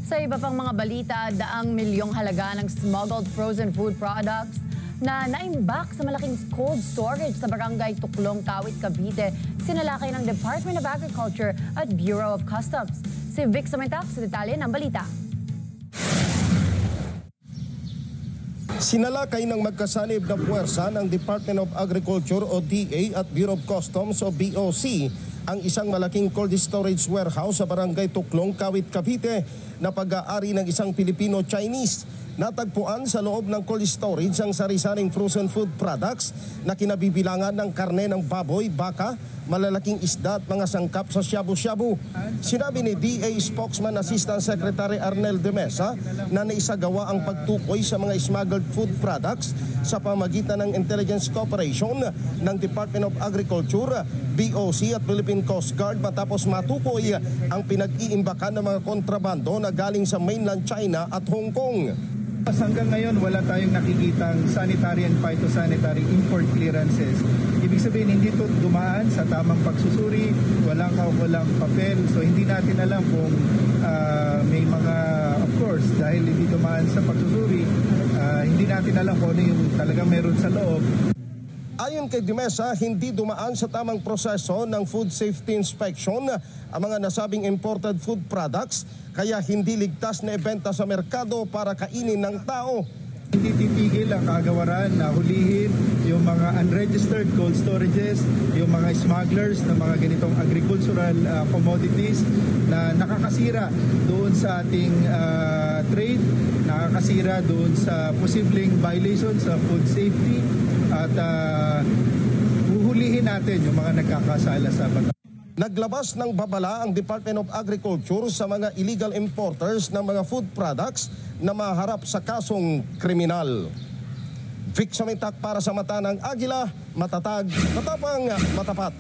Sa iba pang mga balita, daang milyong halaga ng smuggled frozen food products na naimbak sa malaking cold storage sa barangay Tuklong, Kawit, Cavite, sinalakay ng Department of Agriculture at Bureau of Customs. Si Vic Samantak sa detalye ng balita. Sinalakay ng magkasanib na puwersa ng Department of Agriculture o DA at Bureau of Customs o BOC ang isang malaking cold storage warehouse sa barangay Tuklong, Kawit, Cavite na pag-aari ng isang Filipino-Chinese. Natagpuan sa loob ng cold storage ang sari-saring frozen food products na kinabibilangan ng karne ng baboy, baka, malalaking isda at mga sangkap sa shabu-shabu. Sinabi ni DA Spokesman Assistant Secretary Arnel de Mesa na naisagawa ang pagtukoy sa mga smuggled food products sa pamagitan ng Intelligence Cooperation ng Department of Agriculture, BOC at Philippine Coast Guard matapos matukoy ang pinag-iimbakan ng mga kontrabando na galing sa mainland China at Hong Kong. Hanggang ngayon, wala tayong nakikitang sanitary and phytosanitary import clearances. Ibig sabihin, hindi ito dumaan sa tamang pagsusuri, walang papel. So hindi natin alam kung may mga, of course, dahil hindi dumaan sa pagsusuri, hindi natin alam kung ano yung talagang meron sa loob. Ayon kay Dimesa, hindi dumaan sa tamang proseso ng food safety inspection ang mga nasabing imported food products, kaya hindi ligtas na ibenta sa merkado para kainin ng tao. Hindi titigil ang kagawaran na hulihin yung mga unregistered cold storages, yung mga smugglers ng mga ganitong agricultural commodities na nakakasira doon sa ating trade, nakakasira doon sa posibleng violation sa food safety at huhulihin natin yung mga nagkakasala sa batas. Naglabas ng babala ang Department of Agriculture sa mga illegal importers ng mga food products na maharap sa kasong kriminal. Vic Samantak para sa Mata ng Agila, matatag, matapang, matapat.